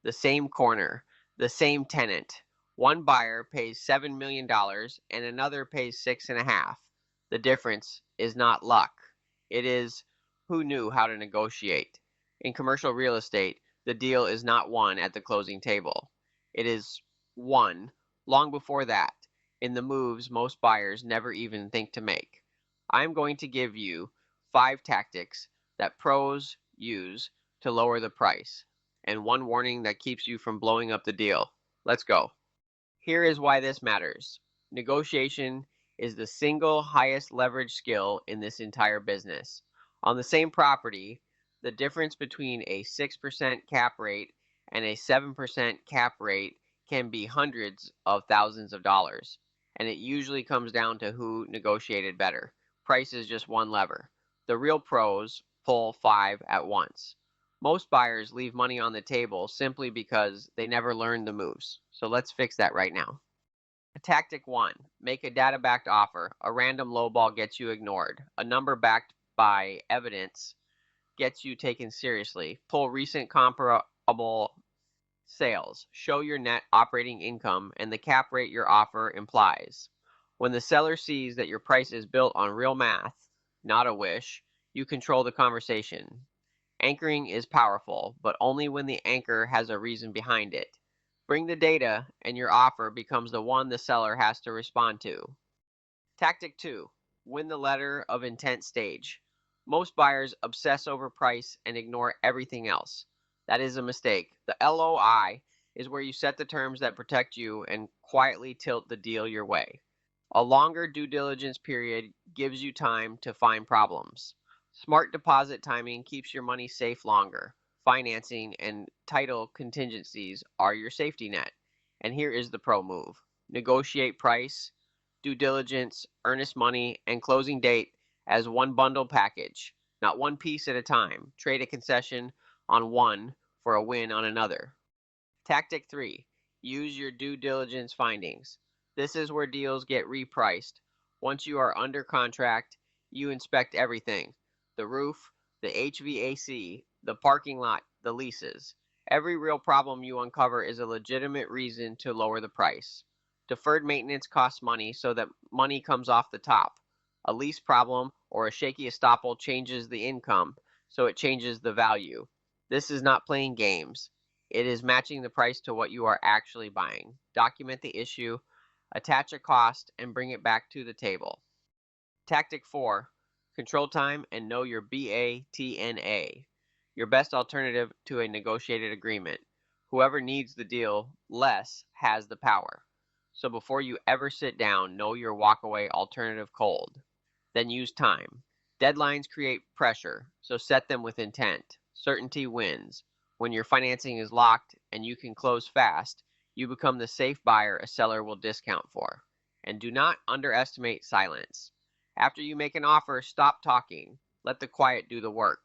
the same corner, the same tenant. One buyer pays $7 million and another pays 6.5. The difference is not luck. It is who knew how to negotiate. In commercial real estate, the deal is not won at the closing table. It is won long before that, in the moves most buyers never even think to make. I'm going to give you 5 tactics that pros use to lower the price, and one warning that keeps you from blowing up the deal. Let's go. Here is why this matters. Negotiation is the single highest leverage skill in this entire business. On the same property, the difference between a 6% cap rate and a 7% cap rate can be hundreds of thousands of dollars, and it usually comes down to who negotiated better. Price is just one lever. The real pros pull 5 at once. Most buyers leave money on the table simply because they never learned the moves. So let's fix that right now. Tactic 1. Make a data-backed offer. A random lowball gets you ignored. A number backed by evidence gets you taken seriously. Pull recent comparable sales. Show your net operating income and the cap rate your offer implies. When the seller sees that your price is built on real math, not a wish, you control the conversation. Anchoring is powerful, but only when the anchor has a reason behind it. Bring the data, and your offer becomes the one the seller has to respond to. Tactic 2. Win the letter of intent stage. Most buyers obsess over price and ignore everything else. That is a mistake. The LOI is where you set the terms that protect you and quietly tilt the deal your way. A longer due diligence period gives you time to find problems. Smart deposit timing keeps your money safe longer. Financing and title contingencies are your safety net. And here is the pro move. Negotiate price, due diligence, earnest money, and closing date as one bundle package, not one piece at a time. Trade a concession on one for a win on another. Tactic 3. Use your due diligence findings. This is where deals get repriced. Once you are under contract, you inspect everything. The roof, the HVAC, the parking lot, the leases. Every real problem you uncover is a legitimate reason to lower the price. Deferred maintenance costs money, so that money comes off the top. A lease problem or a shaky estoppel changes the income, so it changes the value. This is not playing games. It is matching the price to what you are actually buying. Document the issue, attach a cost, and bring it back to the table. Tactic 4. Control time and know your BATNA. Your best alternative to a negotiated agreement. Whoever needs the deal less has the power. So before you ever sit down, know your walkaway alternative cold. Then use time. Deadlines create pressure, so set them with intent. Certainty wins. When your financing is locked and you can close fast, you become the safe buyer a seller will discount for. And do not underestimate silence. After you make an offer, stop talking. Let the quiet do the work.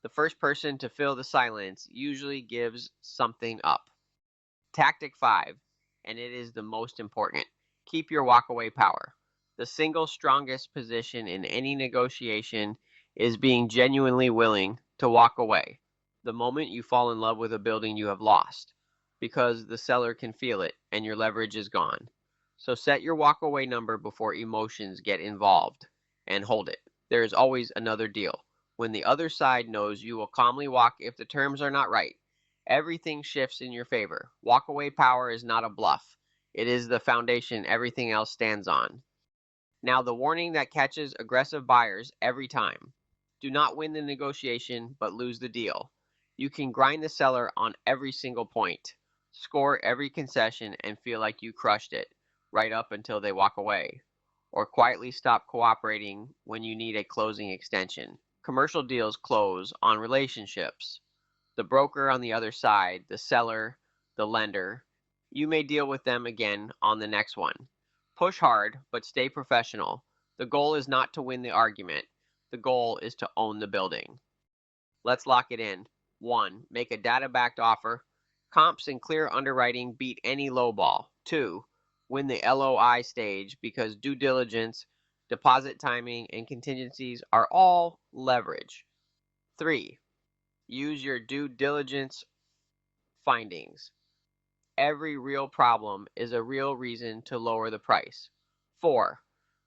The first person to fill the silence usually gives something up. Tactic 5, and it is the most important. Keep your walkaway power. The single strongest position in any negotiation is being genuinely willing to walk away. The moment you fall in love with a building, you have lost, because the seller can feel it and your leverage is gone. So set your walkaway number before emotions get involved, and hold it. There is always another deal. When the other side knows you will calmly walk if the terms are not right, everything shifts in your favor. Walkaway power is not a bluff. It is the foundation everything else stands on. Now, the warning that catches aggressive buyers every time. Do not win the negotiation, but lose the deal. You can grind the seller on every single point, score every concession, and feel like you crushed it, right up until they walk away, or quietly stop cooperating when you need a closing extension. Commercial deals close on relationships. The broker on the other side, the seller, the lender. You may deal with them again on the next one. Push hard, but stay professional. The goal is not to win the argument. The goal is to own the building. Let's lock it in. 1. Make a data-backed offer. Comps and clear underwriting beat any lowball. 2. Win the LOI stage because due diligence, deposit timing, and contingencies are all leverage. 3. Use your due diligence findings. Every real problem is a real reason to lower the price. 4.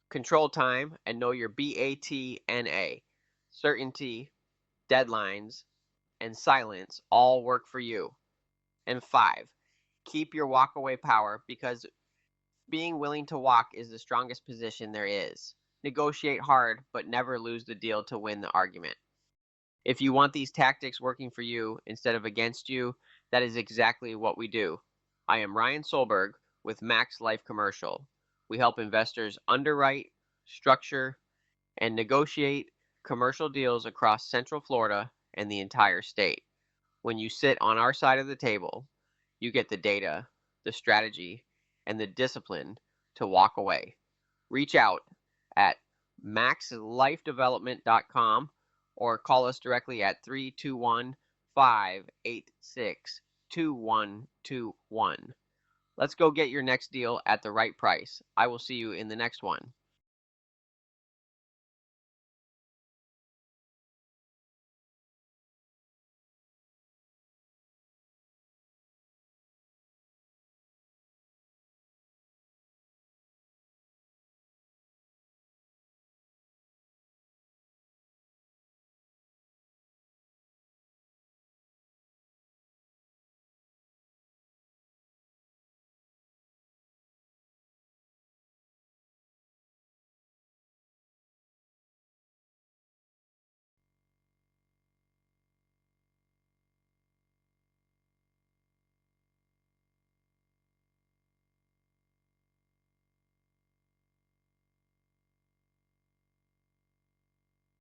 Control time and know your BATNA. Certainty, deadlines, and silence all work for you. And 5. Keep your walkaway power because being willing to walk is the strongest position there is. Negotiate hard, but never lose the deal to win the argument. If you want these tactics working for you instead of against you, that is exactly what we do. I am Ryan Solberg with MaxLife Commercial. We help investors underwrite, structure, and negotiate commercial deals across Central Florida and the entire state. When you sit on our side of the table, you get the data, the strategy, and the discipline to walk away. Reach out at maxlifedevelopment.com or call us directly at 321-586-2121. Let's go get your next deal at the right price. I will see you in the next one.